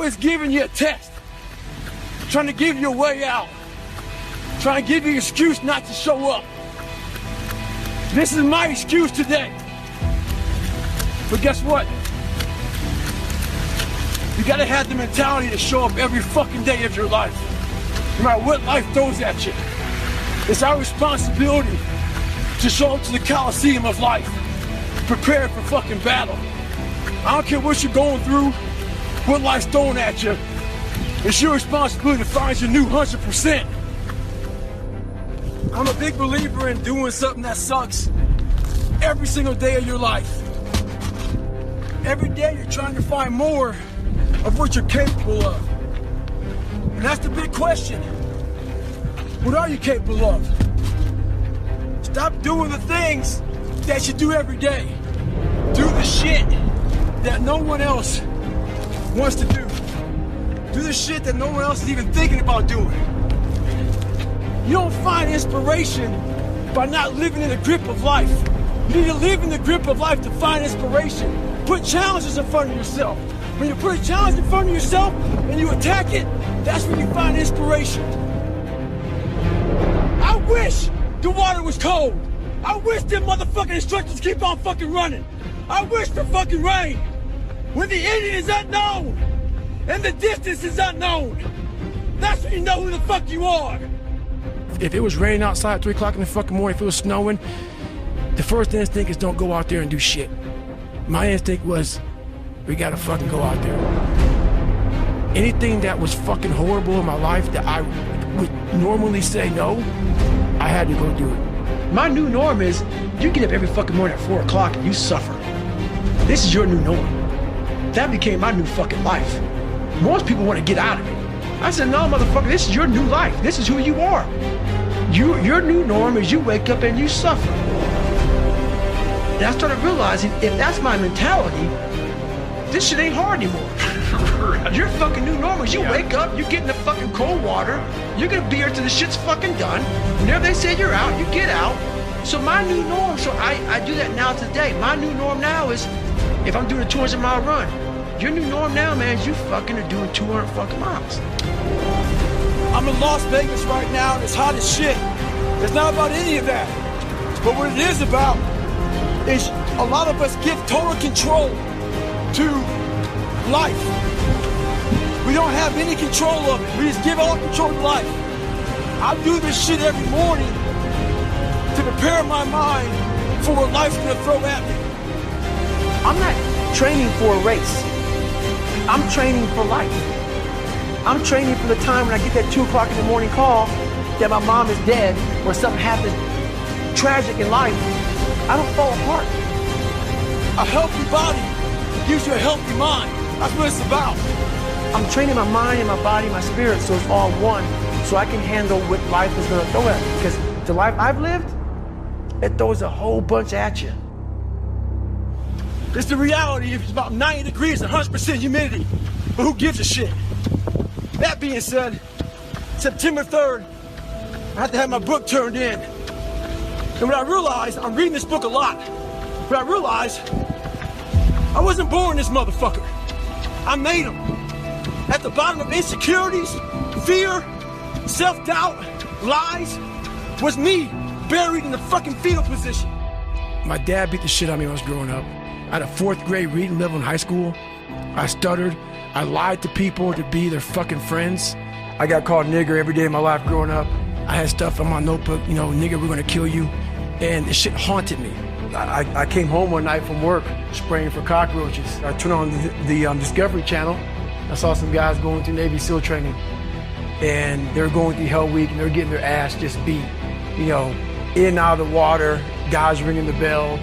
always giving you a test, trying to give you a way out, trying to give you an excuse not to show up. This is my excuse today. But guess what? You gotta have the mentality to show up every fucking day of your life, no matter what life throws at you. It's our responsibility to show up to the Coliseum of life, prepared for fucking battle. I don't care what you're going through, what life's throwing at you. It's your responsibility to find your new 100%. I'm a big believer in doing something that sucks every single day of your life. Every day you're trying to find more of what you're capable of. And that's the big question. What are you capable of? Stop doing the things that you do every day. Do the shit that no one else wants to do. Do the shit that no one else is even thinking about doing. You don't find inspiration by not living in the grip of life. You need to live in the grip of life to find inspiration. Put challenges in front of yourself. When you put a challenge in front of yourself and you attack it, that's when you find inspiration. I wish the water was cold. I wish them motherfucking instructors keep on fucking running. I wish for fucking rain. When the ending is unknown and the distance is unknown, that's when you know who the fuck you are. If it was raining outside at 3 o'clock in the fucking morning, if it was snowing, the first instinct is don't go out there and do shit. My instinct was, we gotta fucking go out there. Anything that was fucking horrible in my life that I would normally say no, I had to go do it. My new norm is, you get up every fucking morning at 4 o'clock and you suffer. This is your new norm. That became my new fucking life. Most people want to get out of it. I said, no, motherfucker, this is your new life. This is who you are. Your new norm is you wake up and you suffer. And I started realizing, if that's my mentality, this shit ain't hard anymore. Your fucking new norm is you wake up, you get in the fucking cold water, you're gonna be here till the shit's fucking done. Whenever they say you're out, you get out. So my new norm, so I do that now today. My new norm now is, if I'm doing a 200-mile run, your new norm now, man, is you fucking are doing 200 fucking miles. I'm in Las Vegas right now, and it's hot as shit. It's not about any of that. But what it is about is a lot of us give total control to life. We don't have any control of it. We just give all control to life. I do this shit every morning to prepare my mind for what life's gonna throw at me. I'm not training for a race. I'm training for life. I'm training for the time when I get that 2 o'clock in the morning call that my mom is dead or something happened tragic in life. I don't fall apart. A healthy body gives you a healthy mind. That's what it's about. I'm training my mind and my body and my spirit so it's all one, so I can handle what life is gonna throw at me. Because the life I've lived, it throws a whole bunch at you. It's the reality. It's about 90 degrees and 100% humidity. But who gives a shit? That being said, September 3rd, I have to have my book turned in. And what I realized, I'm reading this book a lot, but I realized I wasn't born this motherfucker. I made him. At the bottom of insecurities, fear, self-doubt, lies, was me buried in the fucking fetal position. My dad beat the shit out of me when I was growing up. I had a 4th grade reading level in high school. I stuttered. I lied to people to be their fucking friends. I got called nigger every day of my life growing up. I had stuff on my notebook, you know, nigger, we're gonna kill you. And the shit haunted me. I came home one night from work spraying for cockroaches. I turned on the Discovery Channel. I saw some guys going through Navy SEAL training. And they were going through Hell Week and they were getting their ass just beat. You know, in and out of the water, guys ringing the bell.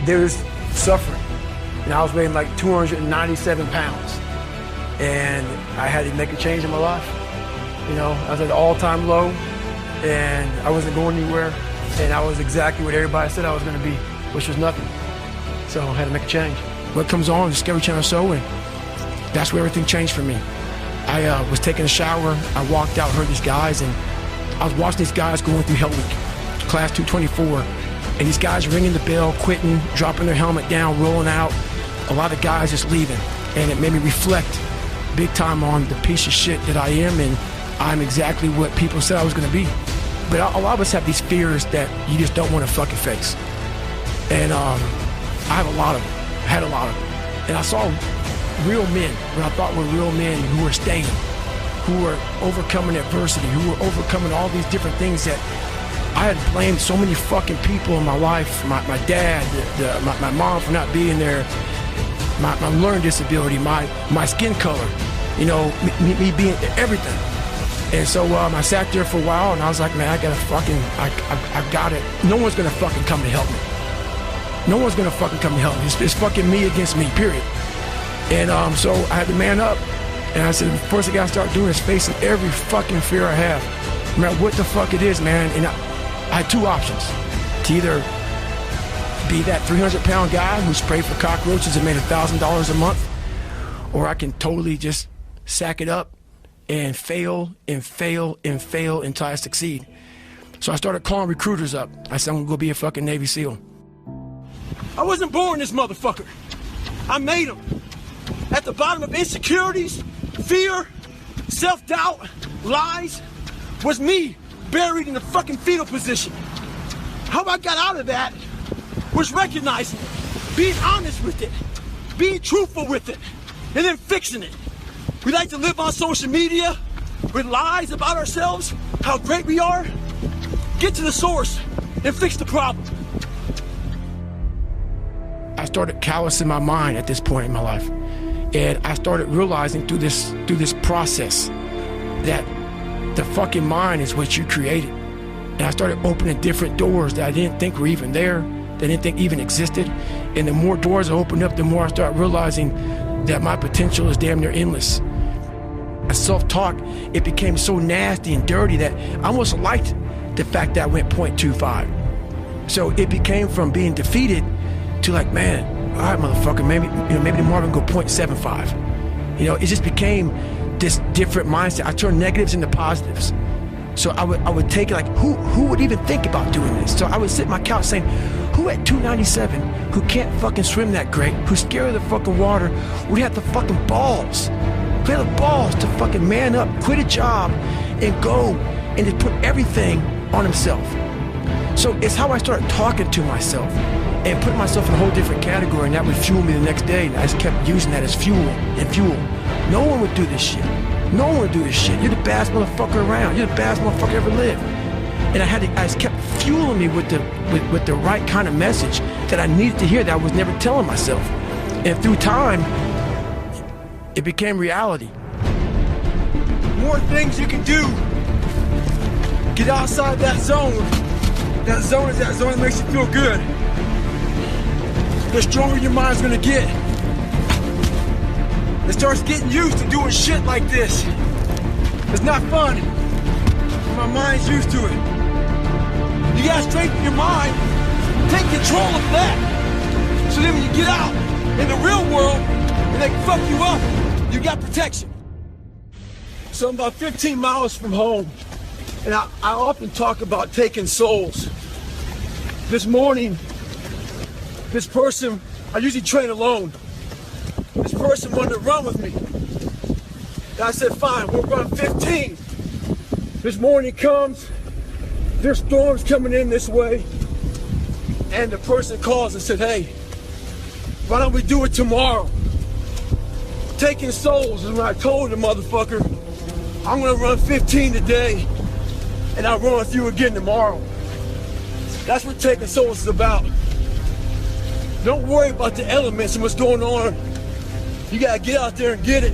They was suffering. And I was weighing like 297 pounds. And I had to make a change in my life. You know, I was at an all-time low and I wasn't going anywhere. And I was exactly what everybody said I was gonna be, which was nothing. So I had to make a change. What comes on, Discovery Channel show, and that's where everything changed for me. I was taking a shower, I walked out, heard these guys, and I was watching these guys going through Hell Week, class 224, and these guys ringing the bell, quitting, dropping their helmet down, rolling out, a lot of guys just leaving. And it made me reflect big time on the piece of shit that I am, and I'm exactly what people said I was gonna be. But a lot of us have these fears that you just don't want to fucking face. And I have a lot of them, had a lot of them. And I saw real men, what I thought were real men who were staying, who were overcoming adversity, who were overcoming all these different things that I had blamed so many fucking people in my life, my dad, my mom for not being there, my learning disability, my skin color, you know, me being everything. And so I sat there for a while and I was like, man, I got it. No one's gonna fucking come to help me. No one's gonna fucking come to help me. It's fucking me against me, period. And so I had to man up. And I said, the first thing I gotta start doing is facing every fucking fear I have. No matter what the fuck it is, man. And I had two options. To either be that 300-pound guy who sprayed for cockroaches and made $1,000 a month, or I can totally just sack it up and fail and fail and fail until I succeed. So I started calling recruiters up. I said, I'm gonna go be a fucking Navy SEAL. I wasn't born this motherfucker. I made him. At the bottom of insecurities, fear, self-doubt, lies, was me buried in a fucking fetal position. How I got out of that was recognizing it, being honest with it, being truthful with it, and then fixing it. We like to live on social media with lies about ourselves, how great we are. Get to the source and fix the problem. I started callousing my mind at this point in my life. And I started realizing through this process that the fucking mind is what you created. And I started opening different doors that I didn't think were even there, that I didn't think even existed. And the more doors I opened up, the more I started realizing that my potential is damn near endless. My self-talk, it became so nasty and dirty that I almost liked the fact that I went 0.25. So it became from being defeated to like, man, all right, motherfucker, maybe tomorrow I can go 0.75. You know, it just became this different mindset. I turned negatives into positives. So I would take it like, who would even think about doing this? So I would sit on my couch saying, who at 297, who can't fucking swim that great, who's scared of the fucking water, would have the fucking balls? Who had the balls to fucking man up, quit a job, and go and just put everything on himself? So it's how I started talking to myself and putting myself in a whole different category, and that would fuel me the next day. And I just kept using that as fuel and fuel. No one would do this shit. No one would do this shit. You're the baddest motherfucker around. You're the baddest motherfucker ever lived. And I just kept fueling me with the right kind of message that I needed to hear that I was never telling myself. And through time, it became reality. More things you can do. Get outside that zone. That zone is that zone that makes you feel good. The stronger your mind's gonna get. It starts getting used to doing shit like this. It's not fun. My mind's used to it. You gotta strengthen your mind. Take control of that. So then when you get out in the real world and they fuck you up, you got protection. So I'm about 15 miles from home, and I often talk about taking souls. This morning, this person, I usually train alone. This person wanted to run with me. And I said, fine, we'll run 15. This morning comes, there's storms coming in this way, and the person calls and said, hey, why don't we do it tomorrow? Taking souls is when I told the motherfucker, I'm gonna run 15 today, and I'll run with you again tomorrow. That's what taking souls is about. Don't worry about the elements and what's going on. You gotta get out there and get it.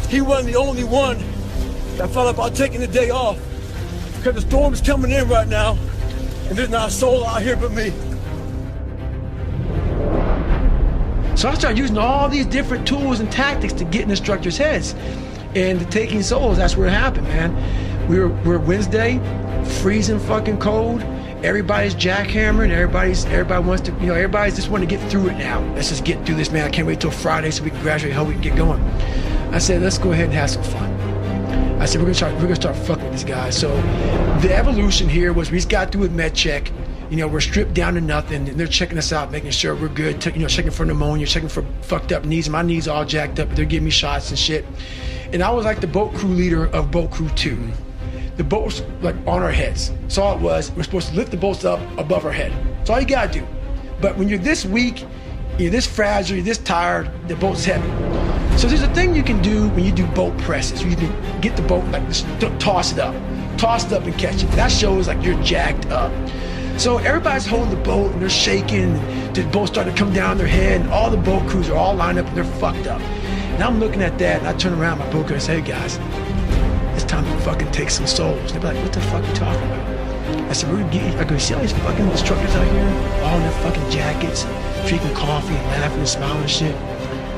He wasn't the only one that thought about taking the day off, because the storm is coming in right now, and there's not a soul out here but me. So I started using all these different tools and tactics to get in instructors' heads. And taking souls, that's where it happened, man. We're Wednesday, freezing fucking cold. Everybody's jackhammering. Everybody wants to, everybody's just want to get through it now. Let's just get through this, man. I can't wait till Friday so we can graduate, how we can get going. I said, let's go ahead and have some fun. I said, we're gonna start fucking with these guys. So the evolution here was we just got through with med check. You know, we're stripped down to nothing, and they're checking us out, making sure we're good, you know, checking for pneumonia, checking for fucked up knees. My knees all jacked up, they're giving me shots and shit. And I was like the boat crew leader of boat crew 2. The boat was like on our heads. So all it was, we're supposed to lift the boats up above our head. That's all you gotta do. But when you're this weak, you're this fragile, you're this tired, the boat's heavy. So there's a thing you can do when you do boat presses. You can get the boat, like just toss it up and catch it. That shows like you're jacked up. So everybody's holding the boat and they're shaking, and the boat's starting to come down their head, and all the boat crews are all lined up and they're fucked up. And I'm looking at that, and I turn around my boat crew and say, hey guys, it's time to fucking take some souls. They're like, what the fuck are you talking about? I said, we're gonna get, I go, see all these fucking instructors out here, all in their fucking jackets, drinking coffee and laughing and smiling and shit.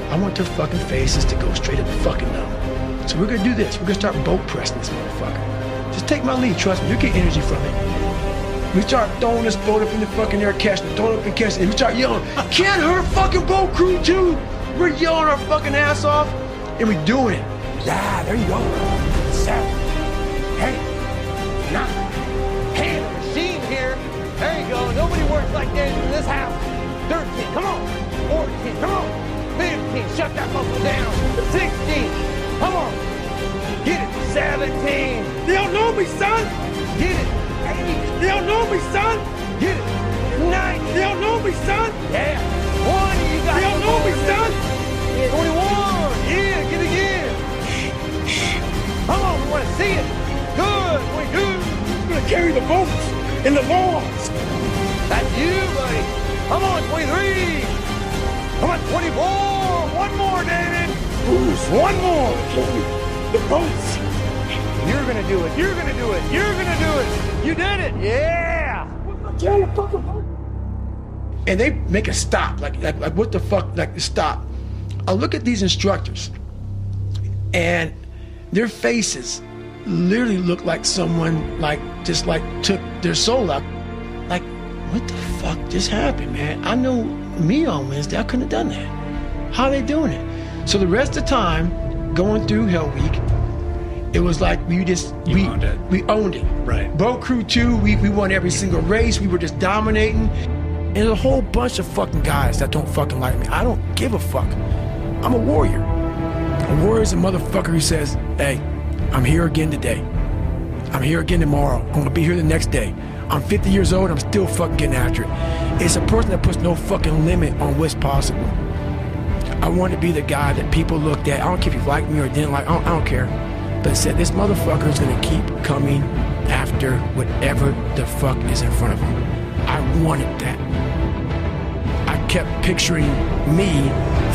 I want their fucking faces to go straight up the fucking numb. So we're gonna do this. We're gonna start boat pressing this motherfucker. Just take my lead, trust me, you'll get energy from it. We start throwing this boat up in the fucking air, catching it, throwing it up and catching it, and we start yelling, can't hurt fucking boat crew too! We're yelling our fucking ass off, and we're doing it. Yeah, there you go. 7, 8, 9. Hey, the machine here. There you go. Nobody works like that in this house. 13, come on. 14, come on. 15, shut that muscle down. 16, come on. Get it. 17. They don't know me, son! Get it. 8. They don't know me, son! Get it. 9. They don't know me, son! Yeah. 20, you got They don't know me, son! 21. Yeah, get it again. Come on, we want to see it. Good. 22. I'm gonna carry the boats and the logs. That's you, buddy. Come on, 23. Come on, 24. One more, David. Bruce, one more. The boats. You're gonna do it. You're gonna do it. You're gonna do it. You did it. Yeah. And they make a stop, like what the fuck, like stop. I look at these instructors, and their faces literally look like someone like just like took their soul out. Like, what the fuck just happened, man? I know me on Wednesday, I couldn't have done that. How are they doing it? So the rest of the time, going through Hell Week, it was like we owned it. We owned it. Right. Boat Crew 2, we won every single race. We were just dominating. And there's a whole bunch of fucking guys that don't fucking like me. I don't give a fuck. I'm a warrior. A warrior is a motherfucker who says, hey, I'm here again today. I'm here again tomorrow. I'm gonna be here the next day. I'm 50 years old, I'm still fucking getting after it. It's a person that puts no fucking limit on what's possible. I want to be the guy that people looked at. I don't care if you liked me or didn't like, I don't care. But said, this motherfucker is gonna keep coming after whatever the fuck is in front of him. I wanted that. I kept picturing me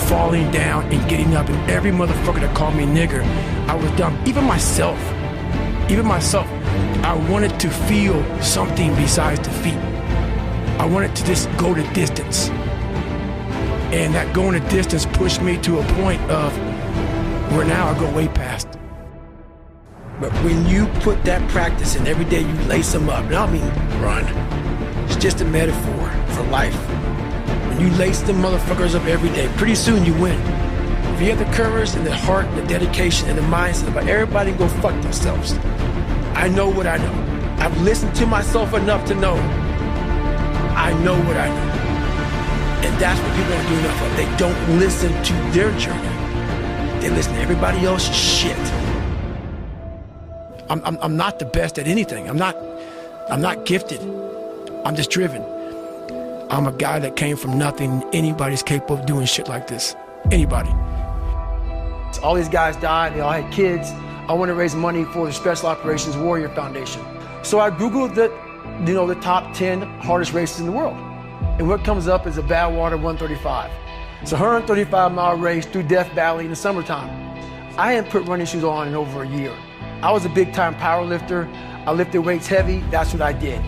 falling down and getting up, and every motherfucker that called me nigger, I was dumb. Even myself, I wanted to feel something besides defeat. I wanted to just go the distance. And that going the distance pushed me to a point of where now I go way past. But when you put that practice in every day, you lace them up. And I don't mean run. It's just a metaphor for life. When you lace them motherfuckers up every day, pretty soon you win. If you have the courage and the heart, and the dedication and the mindset about everybody go fuck themselves. I know what I know. I've listened to myself enough to know I know what I know. And that's what people don't do enough of. They don't listen to their journey. They listen to everybody else's shit. I'm not the best at anything. I'm not gifted. I'm just driven. I'm a guy that came from nothing. Anybody's capable of doing shit like this. Anybody. All these guys died. They all had kids. I want to raise money for the Special Operations Warrior Foundation. So I Googled the top 10 hardest races in the world. And what comes up is a Badwater 135. It's a 135-mile race through Death Valley in the summertime. I hadn't put running shoes on in over a year. I was a big-time power lifter. I lifted weights heavy. That's what I did.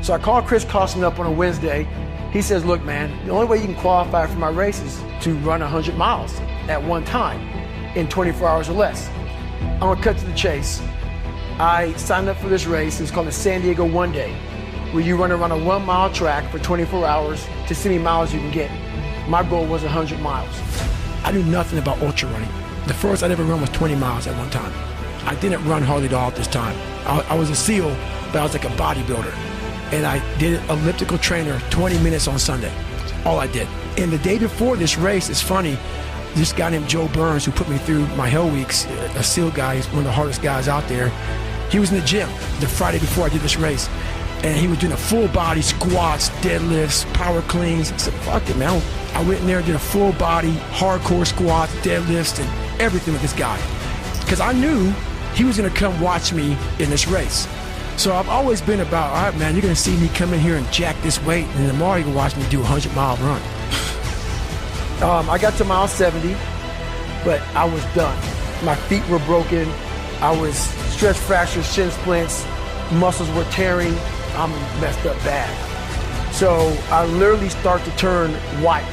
So I called Chris Costman up on a Wednesday. He says, look, man, the only way you can qualify for my race is to run 100 miles at one time in 24 hours or less. I'm gonna cut to the chase. I signed up for this race. It's called the San Diego One Day, where you run around a 1-mile track for 24 hours to see how many miles you can get. My goal was 100 miles. I knew nothing about ultra running. The first I'd ever run was 20 miles at one time. I didn't run hardly at all at this time. I was a SEAL, but I was like a bodybuilder. and I did an elliptical trainer 20 minutes on Sunday. All I did. And the day before this race, it's funny, this guy named Joe Burns, who put me through my Hell Weeks, a SEAL guy, he's one of the hardest guys out there. He was in the gym the Friday before I did this race, and he was doing a full body squats, deadlifts, power cleans. I said, fuck it, man. I went in there and did a full body, hardcore squats, deadlifts, and everything with this guy. Because I knew he was gonna come watch me in this race. So I've always been about, all right, man, you're gonna see me come in here and jack this weight, and tomorrow you can watch me do a 100-mile run. I got to mile 70, but I was done. My feet were broken. I was stress fractures, shin splints, muscles were tearing. I'm messed up bad. So I literally start to turn white.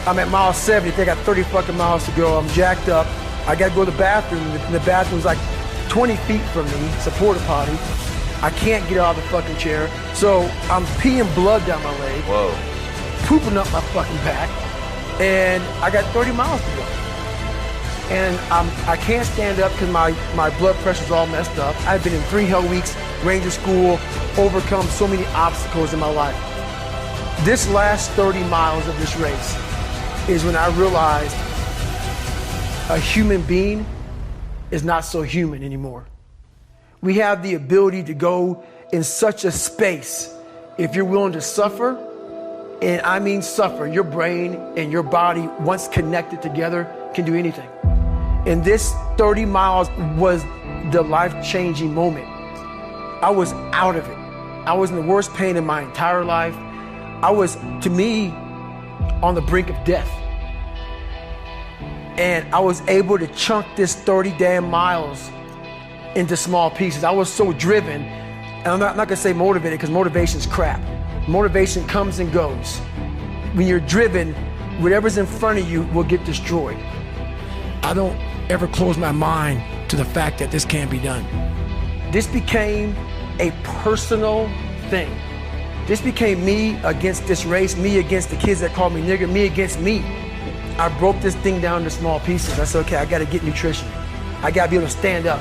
I'm at mile 70, I think I got 30 fucking miles to go. I'm jacked up. I gotta go to the bathroom. The bathroom's like 20 feet from me. It's a porta potty. I can't get out of the fucking chair. So I'm peeing blood down my leg. Whoa. Pooping up my fucking back. And I got 30 miles to go. And I can't stand up because my blood pressure's all messed up. I've been in 3 Hell Weeks, Ranger School, overcome so many obstacles in my life. This last 30 miles of this race is when I realized a human being is not so human anymore. We have the ability to go in such a space if you're willing to suffer, and I mean suffer. Your brain and your body, once connected together, can do anything. And this 30 miles was the life-changing moment. I was out of it. I was in the worst pain in my entire life. I was, to me, on the brink of death. And I was able to chunk this 30 damn miles into small pieces. I was so driven, and I'm not gonna say motivated, because motivation's crap. Motivation comes and goes. When you're driven, whatever's in front of you will get destroyed. I don't ever close my mind to the fact that this can be done. This became a personal thing. This became me against this race, me against the kids that called me nigger, me against me. I broke this thing down into small pieces. I said, okay, I gotta get nutrition. I gotta be able to stand up.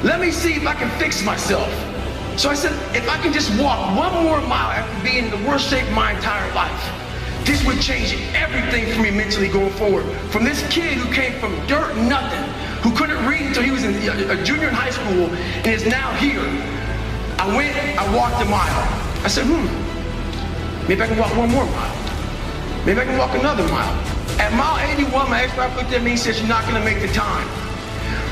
Let me see if I can fix myself. So I said, if I can just walk 1 more mile after being in the worst shape of my entire life, this would change everything for me mentally going forward. From this kid who came from dirt, nothing, who couldn't read until he was a junior in high school and is now here. I walked a mile. I said, maybe I can walk 1 more mile. Maybe I can walk another mile. At mile 81, my ex-wife looked at me and said, you're not gonna make the time.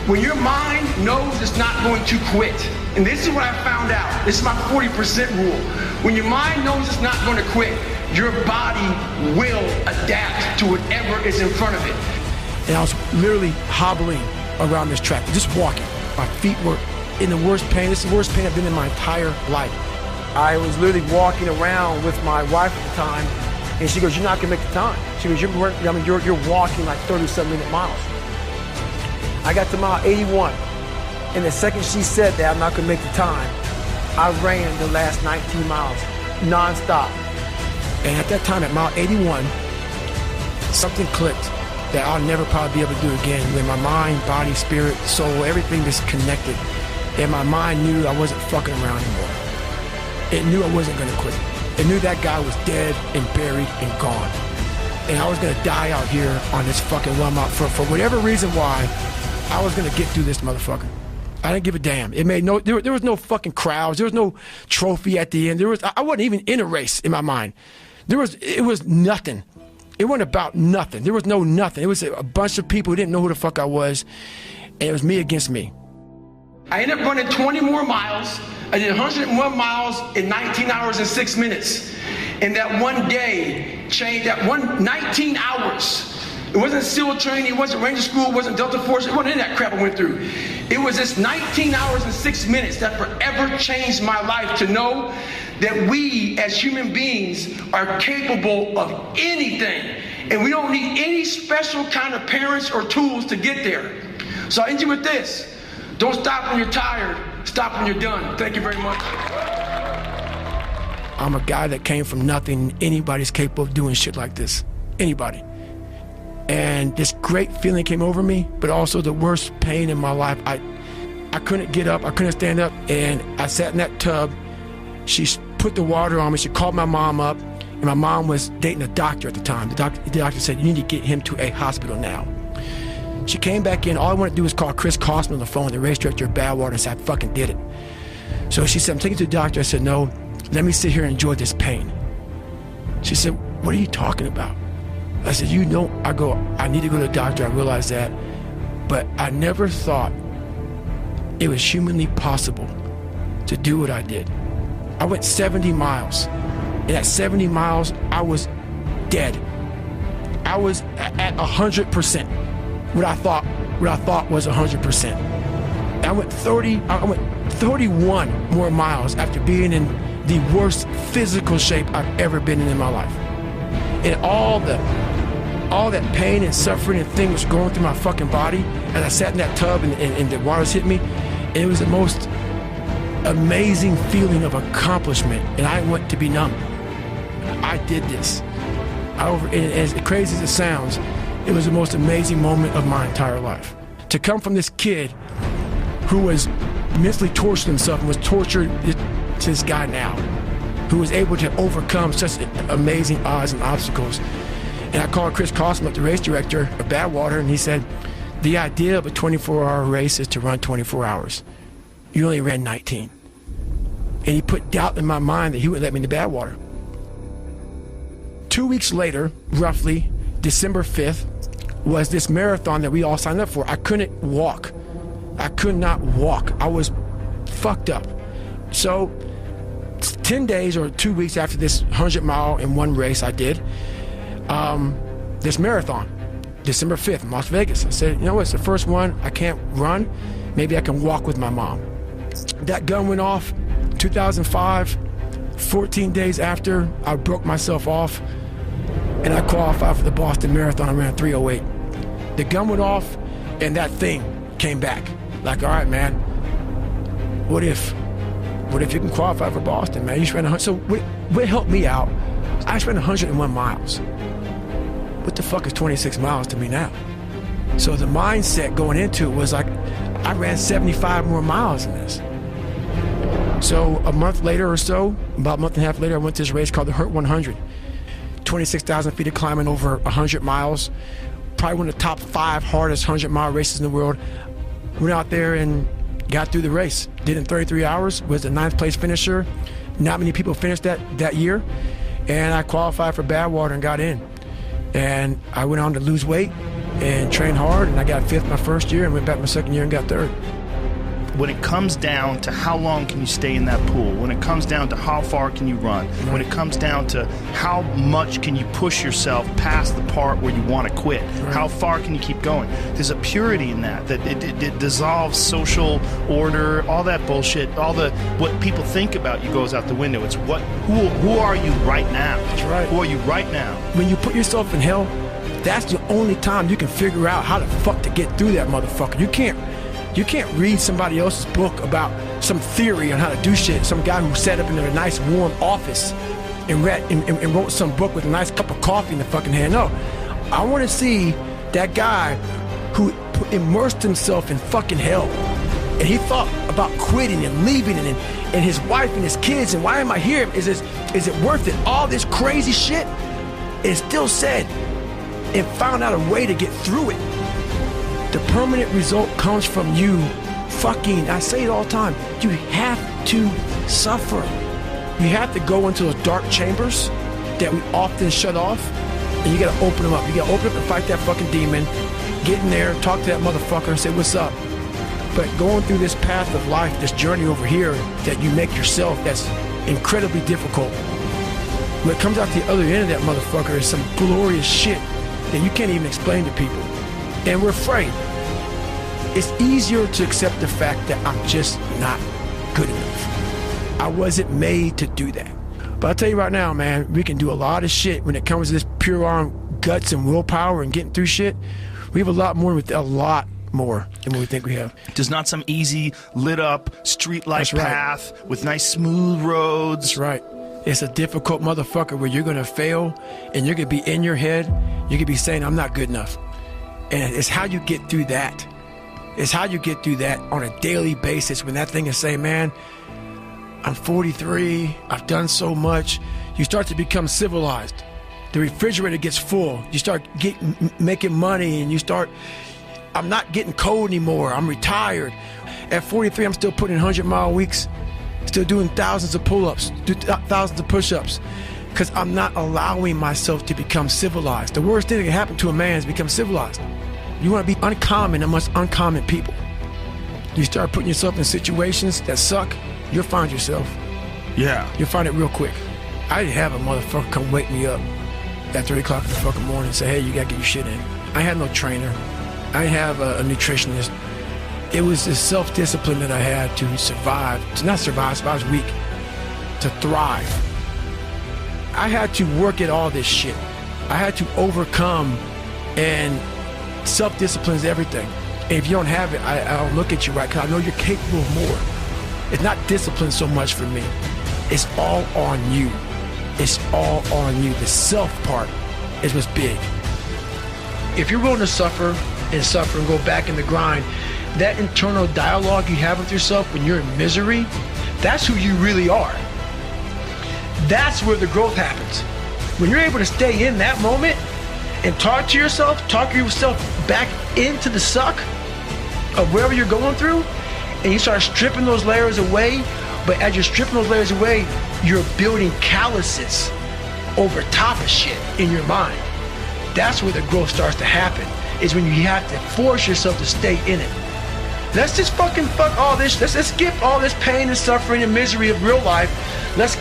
When your mind knows it's not going to quit, and this is what I found out, this is my 40% rule. When your mind knows it's not going to quit, your body will adapt to whatever is in front of it. And I was literally hobbling around this track, just walking. My feet were in the worst pain. This is the worst pain I've been in my entire life. I was literally walking around with my wife at the time, and she goes, you're not gonna make the time. She goes, you're walking like 37-minute miles. I got to mile 81, and the second she said that I'm not gonna make the time, I ran the last 19 miles, non-stop. And at that time, at mile 81, something clicked that I'll never probably be able to do again. When my mind, body, spirit, soul, everything just connected, and my mind knew I wasn't fucking around anymore. It knew I wasn't gonna quit. It knew that guy was dead and buried and gone. And I was gonna die out here on this fucking 1 mile, for whatever reason why, I was gonna get through this motherfucker. I didn't give a damn. It made no, there was no fucking crowds. There was no trophy at the end. I wasn't even in a race in my mind. It was nothing. It wasn't about nothing. There was no nothing. It was a bunch of people who didn't know who the fuck I was, and it was me against me. I ended up running 20 more miles. I did 101 miles in 19 hours and 6 minutes. And that one day changed, 19 hours. It wasn't SEAL training, it wasn't Ranger School, it wasn't Delta Force, it wasn't any of that crap I went through. It was this 19 hours and 6 minutes that forever changed my life, to know that we as human beings are capable of anything. And we don't need any special kind of parents or tools to get there. So I end you with this. Don't stop when you're tired, stop when you're done. Thank you very much. I'm a guy that came from nothing. Anybody's capable of doing shit like this. Anybody. And this great feeling came over me, but also the worst pain in my life. I couldn't get up, I couldn't stand up, and I sat in that tub. She put the water on me. She called my mom up, and my mom was dating a doctor at the time. The doctor said, you need to get him to a hospital now. She came back in. All I wanted to do was call Chris Costman on the phone, the race director of Badwater, and said, I fucking did it. So she said, I'm taking you to the doctor. I said, no, let me sit here and enjoy this pain. She said, what are you talking about? I said, you know, I need to go to the doctor. I realized that. But I never thought it was humanly possible to do what I did. I went 70 miles. And at 70 miles, I was dead. I was at 100%. What I thought was 100%. I went 31 more miles after being in the worst physical shape I've ever been in my life. And all that pain and suffering and things was going through my fucking body as I sat in that tub and the waters hit me. And it was the most amazing feeling of accomplishment. And I want to be numb. I did this. And as crazy as it sounds, it was the most amazing moment of my entire life. To come from this kid who was mentally torturing himself and was tortured to this guy now, who was able to overcome such amazing odds and obstacles. And I called Chris Costman, the race director of Badwater, and he said, the idea of a 24-hour race is to run 24 hours. You only ran 19. And he put doubt in my mind that he would let me into Badwater. 2 weeks later, roughly, December 5th, was this marathon that we all signed up for. I couldn't walk. I could not walk. I was fucked up. So 10 days or 2 weeks after this 100-mile in one race I did, this marathon, December 5th in Las Vegas. I said, you know what, it's the first one. I can't run. Maybe I can walk with my mom. That gun went off 2005. 14 days after, I broke myself off and I qualified for the Boston Marathon. I ran 3:08. The gun went off and that thing came back. Like, all right, man, what if you can qualify for Boston, man? You just ran 100. So what helped me out, I just ran 101 miles. What the fuck is 26 miles to me now? So the mindset going into it was like, I ran 75 more miles than this. So a month later or so, about a month and a half later, I went to this race called the Hurt 100. 26,000 feet of climbing over 100 miles. Probably one of the top 5 hardest 100-mile races in the world. Went out there and got through the race. Did it in 33 hours, was the 9th place finisher. Not many people finished that year. And I qualified for Badwater and got in. And I went on to lose weight and train hard, and I got 5th my first year and went back my second year and got 3rd. When it comes down to how long can you stay in that pool, when it comes down to how far can you run, when it comes down to how much can you push yourself past the part where you want to quit, how far can you keep going, there's a purity in that it dissolves social order, all that bullshit, what people think about you goes out the window. It's who are you right now? That's right. Who are you right now? When you put yourself in hell, that's the only time you can figure out how the fuck to get through that motherfucker. You can't read somebody else's book about some theory on how to do shit. Some guy who sat up in a nice warm office and wrote some book with a nice cup of coffee in the fucking hand. No, I want to see that guy who immersed himself in fucking hell. And he thought about quitting and leaving and his wife and his kids. And why am I here? Is it worth it? All this crazy shit. And still said and found out a way to get through it. The permanent result comes from you fucking, I say it all the time, you have to suffer. You have to go into those dark chambers that we often shut off, and you gotta open them up. You gotta open up and fight that fucking demon, get in there, talk to that motherfucker and say, what's up? But going through this path of life, this journey over here that you make yourself, that's incredibly difficult. When it comes out the other end of that motherfucker is some glorious shit that you can't even explain to people. And we're afraid. It's easier to accept the fact that I'm just not good enough. I wasn't made to do that. But I'll tell you right now, man, we can do a lot of shit when it comes to this pure arm guts and willpower and getting through shit. We have a lot more than what we think we have. There's not some easy lit up street light path with nice smooth roads. That's right. It's a difficult motherfucker where you're gonna fail and you're gonna be in your head, you're gonna be saying, I'm not good enough. And it's how you get through that. It's how you get through that on a daily basis when that thing is saying, man, I'm 43. I've done so much. You start to become civilized. The refrigerator gets full. You start making money, and I'm not getting cold anymore. I'm retired. At 43, I'm still putting 100-mile weeks, still doing thousands of pull-ups, thousands of push-ups, because I'm not allowing myself to become civilized. The worst thing that can happen to a man is become civilized. You want to be uncommon amongst uncommon people. You start putting yourself in situations that suck, you'll find yourself. Yeah. You'll find it real quick. I didn't have a motherfucker come wake me up at 3 o'clock in the fucking morning and say, hey, you gotta get your shit in. I had no trainer. I didn't have a nutritionist. It was this self-discipline that I had to survive, to not survive, I was weak, to thrive. I had to work at all this shit. I had to overcome, and self-discipline is everything. And if you don't have it, I don't look at you right, because I know you're capable of more. It's not discipline so much for me. It's all on you. It's all on you. The self part is what's big. If you're willing to suffer and go back in the grind, that internal dialogue you have with yourself when you're in misery, that's who you really are. That's where the growth happens. When you're able to stay in that moment and talk yourself back into the suck of wherever you're going through, and you start stripping those layers away, but as you're stripping those layers away, you're building calluses over top of shit in your mind. That's where the growth starts to happen, is when you have to force yourself to stay in it. Let's just fucking fuck all this. Let's skip all this pain and suffering and misery of real life. Let's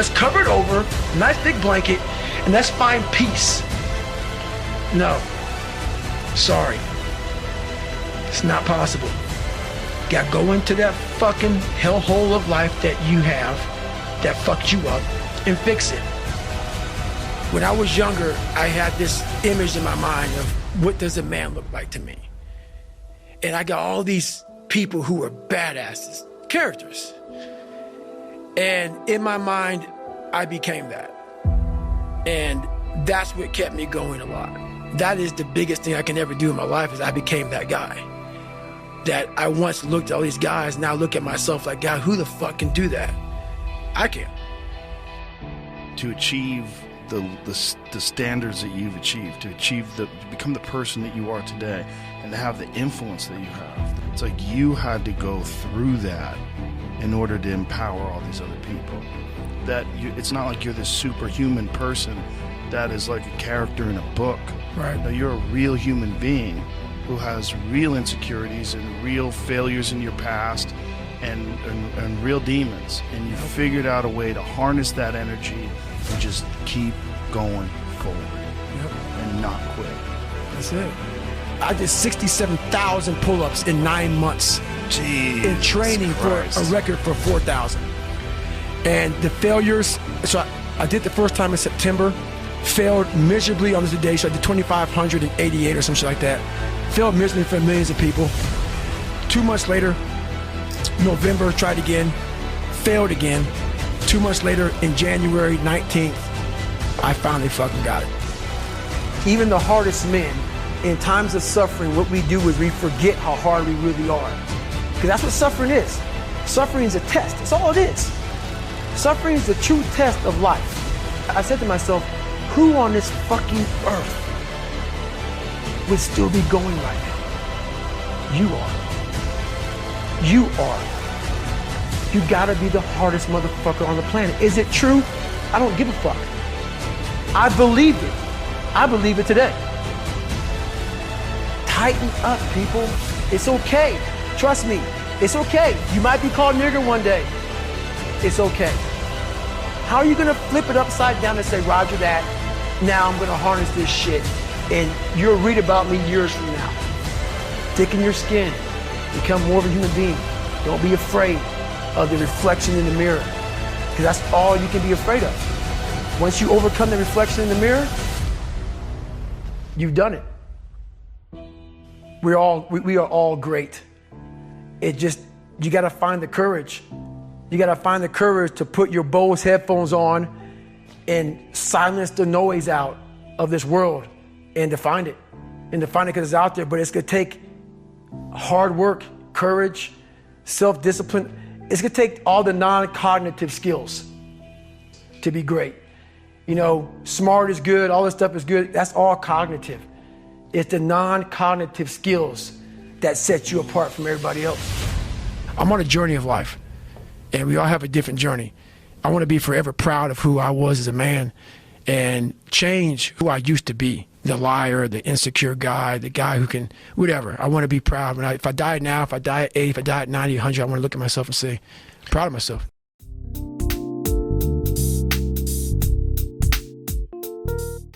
cover it over, nice big blanket, and let's find peace. No. Sorry. It's not possible. Gotta go into that fucking hellhole of life that you have that fucked you up and fix it. When I was younger, I had this image in my mind of what does a man look like to me? And I got all these people who were badasses, characters. And in my mind, I became that. And that's what kept me going a lot. That is the biggest thing I can ever do in my life, is I became that guy. That I once looked at all these guys, now look at myself like, God, who the fuck can do that? I can. To achieve the standards that you've achieved, to become the person that you are today, and to have the influence that you have. It's like you had to go through that in order to empower all these other people. It's not like you're this superhuman person that is like a character in a book. Right. No, you're a real human being who has real insecurities and real failures in your past and real demons. And you figured out a way to harness that energy and just keep going forward. Yep. And not quit. That's it. I did 67,000 pull-ups in 9 months. Jeez, in training Christ. For a record for 4,000. And the failures, so I did the first time in September, failed miserably on this day, so I did 2,588 or some shit like that. Failed miserably for millions of people. 2 months later, November, tried again, failed again. 2 months later, in January 19th, I finally fucking got it. Even the hardest men, in times of suffering, what we do is we forget how hard we really are. Because that's what suffering is. Suffering is a test. That's all it is. Suffering is the true test of life. I said to myself, who on this fucking earth would still be going right now? You are. You are. You gotta be the hardest motherfucker on the planet. Is it true? I don't give a fuck. I believed it. I believe it today. Tighten up, people. It's okay. Trust me. It's okay. You might be called nigger one day. It's okay. How are you gonna flip it upside down and say, Roger that, now I'm gonna harness this shit, and you'll read about me years from now? Thicken your skin. Become more of a human being. Don't be afraid of the reflection in the mirror, because that's all you can be afraid of. Once you overcome the reflection in the mirror, you've done it. We are all great. It just, you gotta find the courage. You gotta find the courage to put your Bose headphones on and silence the noise out of this world and to find it. And to find it because it's out there, but it's gonna take hard work, courage, self-discipline, It's gonna take all the non-cognitive skills to be great. You know, smart is good, all this stuff is good, that's all cognitive. It's the non-cognitive skills that set you apart from everybody else. I'm on a journey of life, and we all have a different journey. I want to be forever proud of who I was as a man and change who I used to be. The liar, the insecure guy, the guy who can, whatever. I want to be proud. If I die now, if I die at 80, if I die at 90, 100, I want to look at myself and say, proud of myself.